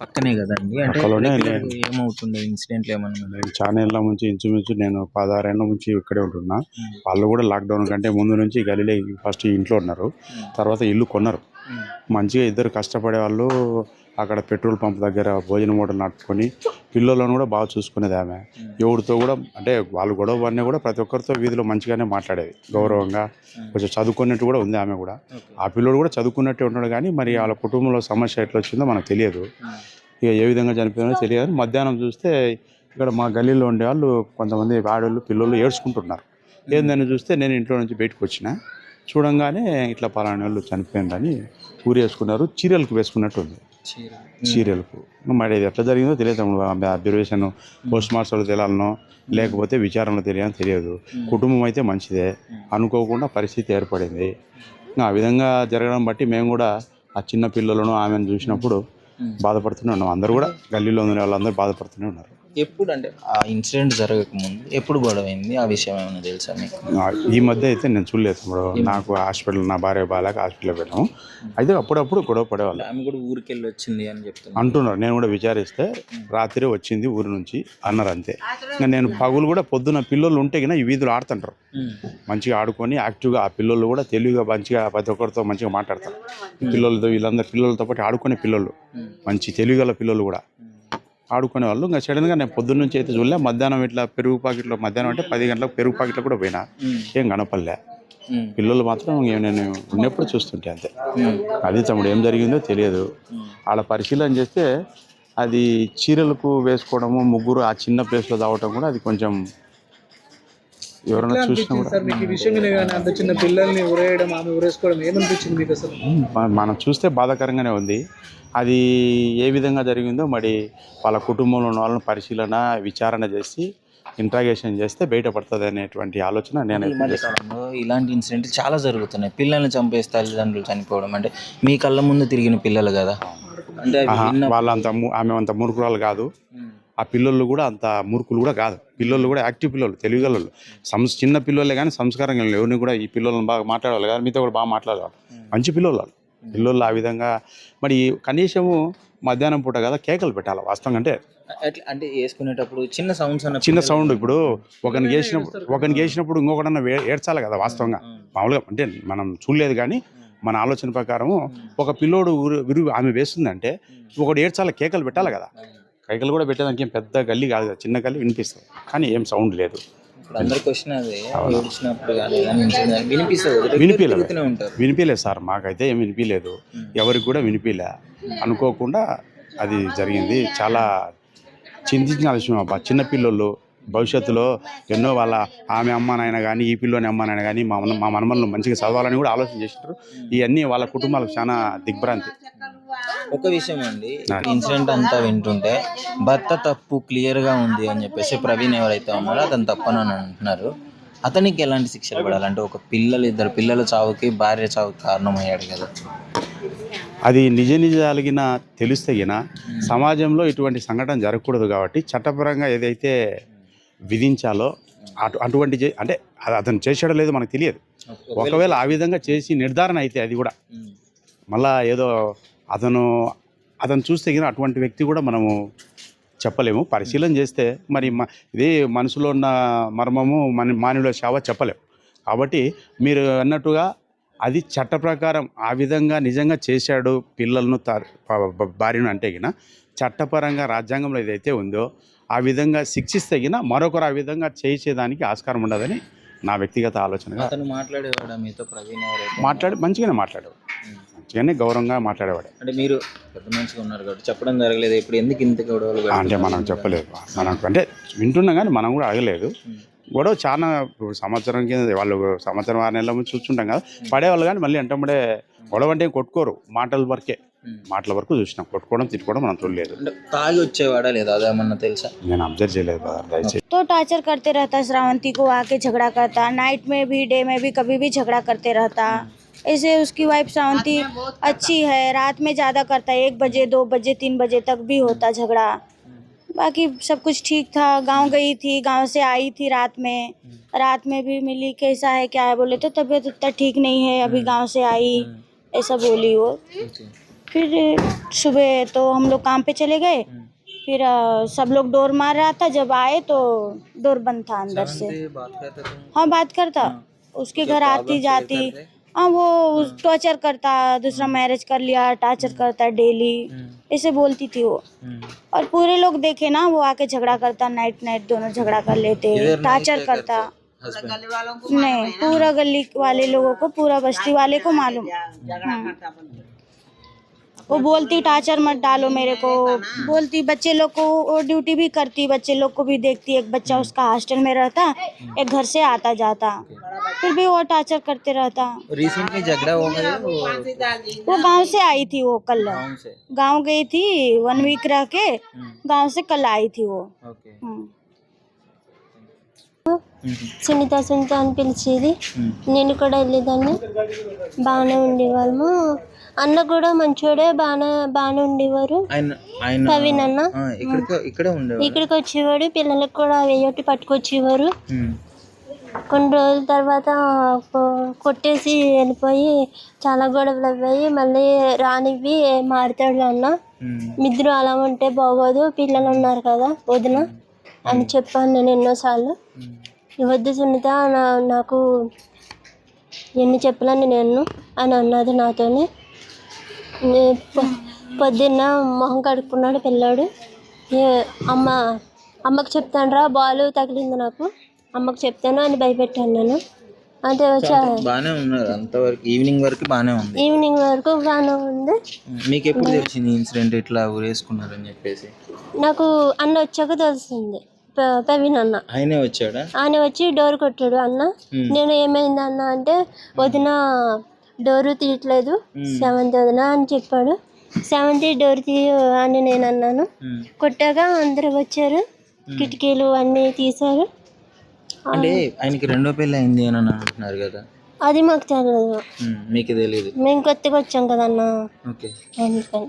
పక్కనే గదండీ! అంటే పక్కలోనే రెగ్యులర్‌గా ఏమవుతుండే ఇన్సిడెంట్‌లేమన్నా? నేను చాలా ఏళ్ళ నుంచి ఇంచుమించు నేను 16 ఏళ్ల నుంచి ఇక్కడే ఉంటున్నా. హ్మ్. వాళ్ళు కూడా లాక్‌డౌన్ కంటే ముందు నుంచి గల్లీలో ఫస్ట్ ఇంట్లో ఉన్నారు. హ్మ్. తర్వాత ఇల్లు కొన్నారు. హ్మ్. మంచిగా ఇద్దరు కష్టపడేవాళ్ళు. అక్కడ పెట్రోల్ పంప్ దగ్గర భోజనం హోటల్ నడుపుకొని పిల్లోలను కూడా బాగా చూసుకునేది ఆమె. హ్మ్. ఎవరితో కూడా అంటే వాళ్ళు గొడవ పడినా కూడా ప్రతి ఒక్కరితో వీధిలో మంచిగానే మాట్లాడేది. గౌరవంగా కొంచెం చదువుకున్నట్టు కూడా ఉంది ఆమె కూడా. ఓకే. ఆ పిల్లోడు కూడా చదువుకున్నట్టే ఉన్నాడు కానీ మరి వాళ్ళ కుటుంబంలో సమస్య ఎట్లా వచ్చిందో మనకు తెలియదు. ఇక ఏ విధంగా చనిపోయిందో తెలియదు. మధ్యాహ్నం చూస్తే ఇక్కడ మా గల్లీలో ఉండేవాళ్ళు కొంతమంది ఆడవాళ్ళు పిల్లలు ఏడ్చుకుంటున్నారు. ఏందని చూస్తే నేను ఇంట్లో నుంచి బయటకు వచ్చిన చూడంగానే ఇట్లా పలానా వాళ్ళు చనిపోయిందని ఊరేసుకున్నారు. చీరలకు వేసుకున్నట్టు ఉంది. చీర. చీరలకు మరి ఇది ఎట్లా జరిగిందో తెలియదు. అబ్జర్వేషన్ పోస్ట్ మార్టంలో తెలియాలనో లేకపోతే విచారణలో తెలియదు. కుటుంబం అయితే మంచిదే. అనుకోకుండా పరిస్థితి ఏర్పడింది. ఆ విధంగా జరగడం బట్టి మేము కూడా ఆ చిన్న పిల్లలను ఆమెను చూసినప్పుడు బాధపడుతూనే ఉన్నాం. అందరూ కూడా గల్లీలో ఉన్న వాళ్ళందరూ బాధపడుతూనే ఉన్నారు. ఎప్పుడంటే ఆ ఇన్సిడెంట్ జరగకముందు ఎప్పుడు గొడవైంది? ఆ విషయం ఏమైనా తెలుసా మీకు? ఈ మధ్య అయితే నేను చూడలేదు తమ్ముడు. నాకు హాస్పిటల్ నా భార్య బాగాలేక హాస్పిటల్లో పెట్టాము. అయితే అప్పుడప్పుడు గొడవ పడేవాళ్ళు ఆమె కూడా ఊరికెళ్ళి వచ్చింది అని చెప్తున్నారు. అంటున్నారు. నేను కూడా విచారిస్తే రాత్రి వచ్చింది ఊరి నుంచి అన్నారు అంతే. ఇంకా నేను పగులు కూడా పొద్దున పిల్లలు ఉంటే కన్నా ఈ వీధులు ఆడుతుంటారు. మంచిగా ఆడుకొని యాక్టివ్గా ఆ పిల్లలు కూడా తెలివిగా మంచిగా ప్రతి ఒక్కరితో మంచిగా మాట్లాడతారు. పిల్లలతో వీళ్ళందరూ పిల్లలతో పాటు ఆడుకునే పిల్లలు మంచి తెలివిగల పిల్లలు కూడా ఆడుకునే వాళ్ళు. ఇంకా సడన్గా నేను పొద్దున్న నుంచి అయితే చూడలే. మధ్యాహ్నం ఇట్లా పెరుగు పాకెట్లో మధ్యాహ్నం అంటే 10 గంటలకు పెరుగు పాకెట్లో కూడా పోయినా ఏం కనపడలే. పిల్లలు మాత్రం నేను ఉన్నప్పుడు చూస్తుంటే అంతే. అది తమ్ముడు ఏం జరిగిందో తెలియదు. వాళ్ళ పరిశీలన చేస్తే అది చీరలకు వేసుకోవడము ముగ్గురు ఆ చిన్న ప్లేస్లో తాగటం కూడా అది కొంచెం ఎవరైనా చూసినా కూడా సార్ మీకు ఈ విషయం వినగానే అంత చిన్న పిల్లల్ని ఊరేయడం ఆమె ఊరేసుకోవడం ఏమనిపించింది మీకు అసలు? మనం చూస్తే బాధాకరంగానే ఉంది. అది ఏ విధంగా జరిగిందో మరి వాళ్ళ కుటుంబంలో ఉన్న వాళ్ళని పరిశీలన విచారణ చేసి ఇంట్రాగేషన్ చేస్తే బయటపడుతుంది అనేటువంటి ఆలోచన నేను ఈ మధ్య కాలంలో ఇలాంటి ఇన్సిడెంట్ చాలా జరుగుతున్నాయి. పిల్లల్ని చంపేసి తల్లిదండ్రులు చనిపోవడం అంటే మీ కళ్ళ ముందు తిరిగిన పిల్లలు కదా. అంటే వాళ్ళంత ఆమె అంత మూర్ఖురాలు కాదు. ఆ పిల్లలు కూడా అంత మూర్ఖులు కూడా కాదు. పిల్లలు కూడా యాక్టివ్ పిల్లలు తెలివిగలలు. చిన్న పిల్లలే కానీ సంస్కారం కలిగిన ఎవరిని కూడా ఈ పిల్లలను బాగా మాట్లాడాలి కానీ మీతో కూడా బాగా మాట్లాడేవాళ్ళు. మంచి పిల్లలు పిల్లలు ఆ విధంగా మరి కనీసము మధ్యాహ్నం పూట కదా కేకలు పెట్టాలి వాస్తవంగా. అంటే వేసుకునేటప్పుడు చిన్న సౌండ్ ఇప్పుడు ఒకరికి వేసినప్పుడు ఇంకొకడన్నా ఏడ్చాలి కదా వాస్తవంగా. మామూలుగా అంటే మనం చూడలేదు కానీ మన ఆలోచన ప్రకారము ఒక పిల్లోడు ఆమె వేస్తుందంటే ఒకడు ఏడ్చాలి కేకలు పెట్టాలి కదా. కేకలు కూడా పెట్టేదానికి ఏం పెద్ద గల్లీ కాదు కదా, చిన్న గల్లీ వినిపిస్తుంది కానీ ఏం సౌండ్ లేదు. వినిపించలేదు సార్, మాకైతే ఏం వినిపించలేదు. ఎవరికి కూడా వినిపించలే. అనుకోకుండా అది జరిగింది. చాలా చింతించిన విషయం అబ్బా. చిన్నపిల్లలు భవిష్యత్తులో ఎన్నో వాళ్ళ ఆమె అమ్మ నాయన కానీ ఈ పిల్లోని అమ్మ నాయన కానీ మా మనమల్ని మంచిగా చదవాలని కూడా ఆలోచన చేసినారు. ఇవన్నీ వాళ్ళ కుటుంబాలకు చాలా దిగ్భ్రాంతి. ఒక విషయం అండి, ఇన్సిడెంట్ అంతా వింటుంటే భర్త తప్పు క్లియర్గా ఉంది అని చెప్పేసి ప్రవీణ్ ఎవరైతే ఉన్నారో అతను తప్పని అంటున్నారు. అతనికి ఎలాంటి శిక్షలు పడాలంటే ఒక ఇద్దరు పిల్లల చావుకి భార్య చావుకి కారణమయ్యాడు కదా. అది నిజాలిగిన తెలిస్తే గిన సమాజంలో ఇటువంటి సంఘటన జరగకూడదు కాబట్టి చట్టపరంగా ఏదైతే విధించాలో అటువంటి అంటే అది అతను చేసాడో లేదో మనకు తెలియదు. ఒకవేళ ఆ విధంగా చేసి నిర్ధారణ అయితే అది కూడా మళ్ళా ఏదో అతను చూస్తే గిన అటువంటి వ్యక్తి కూడా మనము చెప్పలేము. పరిశీలన చేస్తే మరి ఇది మనసులో ఉన్న మర్మము మానవుల చావ చెప్పలేము. కాబట్టి మీరు అన్నట్టుగా అది చట్ట ప్రకారం ఆ విధంగా నిజంగా చేశాడు పిల్లలను భార్యను అంటే గిన చట్టపరంగా రాజ్యాంగంలో ఏదైతే ఉందో ఆ విధంగా శిక్షిస్తే గిన మరొకరు ఆ విధంగా చేసేదానికి ఆస్కారం ఉండదని నా వ్యక్తిగత ఆలోచనగా. మాట్లాడి మంచిగానే మాట్లాడేవాడు, మంచిగానే గౌరవంగా మాట్లాడేవాడు. అంటే మీరు పెద్ద మంచిగా ఉన్నారు కాబట్టి చెప్పడం జరగలేదు. ఇప్పుడు ఎందుకు ఇంత గొడవలు అంటే మనం చెప్పలేదు. మనకు అంటే వింటున్నాం కానీ మనం కూడా అడగలేదు. గొడవ చాలా సంవత్సరం కింద వాళ్ళు సంవత్సరం 6 నెలల ముందు చూస్తుంటాం కదా పడేవాళ్ళు. కానీ మళ్ళీ అంటే గొడవ అంటే కొట్టుకోరు, మాటల వరకు చూసినాం. కొట్టుకోవడం తిట్టుకోవడం మనం చూడలేదు. తాగి వచ్చేవాడా లేదా అదేమన్నా తెలుసా? నేను అబ్జర్వ్ చేయలేదు. तो टॉर्चर करते रहता, श्रावंती को आके झगड़ा करता, नाइट में भी डे में भी कभी भी झगड़ा करते रहता। ऐसे उसकी वाइफ श्रावंती अच्छी है, रात में ज़्यादा करता है, 1 बजे 2 बजे 3 बजे तक भी होता झगड़ा। बाकी सब कुछ ठीक था। गांव गई थी, गांव से आई थी रात में भी मिली, कैसा है क्या है बोले तो तबीयत उतना ठीक नहीं है, अभी गांव से आई, ऐसा बोली वो। फिर सुबह तो हम लोग काम पे चले गए, फिर सब लोग डोर मार रहा था, जब आए तो डोर बंद था अंदर से। बात करते तुम हाँ बात करता, उसके घर आती जाती। हाँ वो टॉर्चर करता, दूसरा मैरिज कर लिया, टॉर्चर करता डेली, ऐसे बोलती थी वो। और पूरे लोग देखे ना, वो आके झगड़ा करता, नाइट नाइट दोनों झगड़ा कर लेते, टॉर्चर करता। हस्बैंड नहीं, पूरा गली वाले लोगों को, पूरा बस्ती वाले को मालूम। वो बोलती टॉर्चर मत डालो मेरे को, बोलती बच्चे लोग को वो ड्यूटी भी करती, बच्चे लोग को भी देखती। एक बच्चा उसका हॉस्टल में रहता, एक घर से आता जाता, फिर भी वो टॉर्चर करते रहता। रिसेंटली झगड़ा हो गया वो गांव से आई थी, वो कल गाँव से। गांव गई थी, 1 वीक रह के गांव से कल आई थी वो। ఓకే సునీత సునీత అని పిలిచేది. నేను కూడా వెళ్ళేదాన్ని, బాగానే ఉండేవాళ్ళము. అన్న కూడా మంచోడే, బాగానే ఉండేవారు. ఆయన ఆయన ప్రవీణ్ అన్న ఇక్కడే ఉండేవాడు. ఇక్కడికి వచ్చేవాడు, పిల్లలకు కూడా వేయొట్టి పట్టుకొచ్చేవారు. కొన్ని రోజుల తర్వాత కొట్టేసి వెళ్ళిపోయి చాలా గొడవలు అవ్వాయి. మళ్ళీ రానివ్వి మారుతాడు అన్న, మిద్దరు అలా ఉంటే బాగోదు, పిల్లలు ఉన్నారు కదా వదిన అని చెప్పాను నేను ఎన్నోసార్లు. వద్దు సునీత, నాకు ఎన్ని చెప్పలేను నేను అని అన్నది నాతోని. పొద్దున్న మొహం కడుక్కున్నాడు పిల్లాడు. అమ్మకు చెప్తాను రా, బాల్ తగిలింది నాకు, అమ్మకు చెప్తాను అని భయపెట్టాను నేను. అంటే బాగానే ఉన్నారు అంతవరకు, ఈవినింగ్ వరకు బాగానే ఉంది. ఈవినింగ్ వరకు బాగానే ఉంది. మీకు ఎప్పుడు తెలిసింది ఇన్సిడెంట్ ఇట్లా ఊరేసుకున్నారని చెప్పేసి? నాకు అన్న వచ్చాక తెలిసింది. ప్రవీణ్ అన్న ఆయనే వచ్చాడా? ఆయన వచ్చి డోర్ కొట్టాడు. అన్న నేను ఏమైంది అన్న అంటే, వదిన డోరు తీయట్లేదు, సెవెంత్ వదిన అని చెప్పాడు. సెవెంత్ డోర్ తీయ అని నేను అన్నాను. కొట్టాక అందరూ వచ్చారు, కిటికీలు అన్నీ తీశారు. అంటే ఆయనకి రెండో పెళ్ళి అయింది అని అంటున్నారు కదా, అది మాకు తెలియదు, మీకు తెలియదు. మేము కొత్తగా వచ్చాం కదా అన్న. ఓకే. అందుకని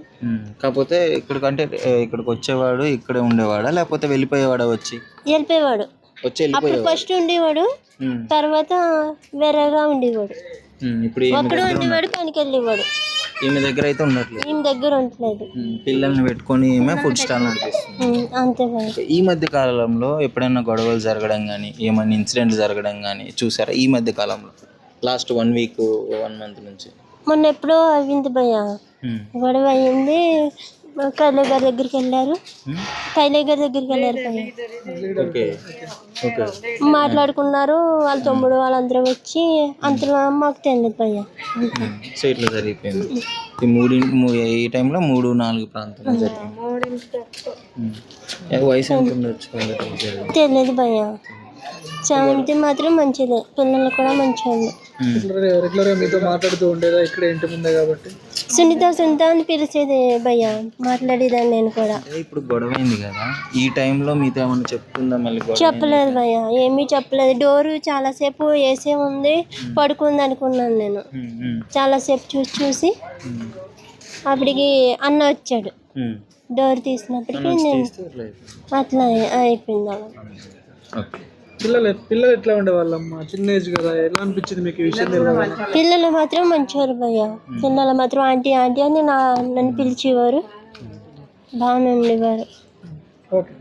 కాకపోతే ఇక్కడికి వచ్చేవాడు, ఇక్కడే ఉండేవాడా లేకపోతే వెళ్ళిపోయేవాడా? వెళ్ళిపోయేవాడు. అప్పుడు ఫస్ట్ ఉండేవాడు, తర్వాత వేరేగా ఉండేవాడు. ఇప్పుడు ఒక్కడు ఉండేవాడు, పనికి వెళ్ళేవాడు. ఈమె దగ్గర అయితే ఉండట్లేదు, ఈమె దగ్గర ఉండట్లేదు. పిల్లల్ని పెట్టుకొని ఈమె ఫుడ్ స్టాల్ నడిపిస్తుంది. అంతే. ఈ మధ్య కాలంలో ఎప్పుడైనా గొడవలు జరగడం కానీ, ఏమైనా ఇన్సిడెంట్ జరగడం కానీ చూసారా ఈ మధ్య కాలంలో? లాస్ట్ 1 వీక్ 1 మంత్ నుంచి మొన్న ఎప్పుడో అయింది భయ్య, గొడవ అయింది. కైలే గారి దగ్గరికి వెళ్ళారు, భయ్య. Okay okay. మాట్లాడుకున్నారు, వాళ్ళ తమ్ముడు వాళ్ళందరూ వచ్చి, అంతలో మాకు తెలియదు భయ్య. సో ఇట్లా జరిగిపోయింది. ఈ టైంలో 3-4 ప్రాంతాల్లో జరిగింది. వయసు ఎంత ఉండొచ్చు తెలియదు భయ్య. శాంతి మాత్రం మంచిదే, పిల్లలు కూడా మంచిది. రెగ్యులర్ గా మీతో మాట్లాడుతూ ఉండేదా ఇక్కడ ఇంటి ముందే కాబట్టి? సునీత సునీత అని పిలిచేది భయ్య, మాట్లాడేదాన్ని నేను కూడా. ఇప్పుడు గొడవ అయింది కదా, ఈ టైంలో మీతో ఏమన్నా చెప్తుందా మళ్ళీ? చెప్పలేదు భయ్య, ఏమీ చెప్పలేదు. డోరు చాలాసేపు వేసే ఉంది, పడుకుంది అనుకున్నాను నేను. చాలాసేపు చూసి అప్పటికి అన్న వచ్చాడు, డోర్ తీసినప్పటికీ నేను అట్లా అయిపోయింది అలా. పిల్లలు ఎట్లా ఉండేవాళ్ళమ్మా? చిన్న ఏజ్ కదా, ఎలా అనిపించింది మీకు ఈ విషయం? పిల్లలు మాత్రం మంచివారు భయ్య, పిల్లలు మాత్రం ఆంటీ ఆంటీ అని నన్ను పిలిచేవారు, బాగానే ఉండేవారు. ఓకే.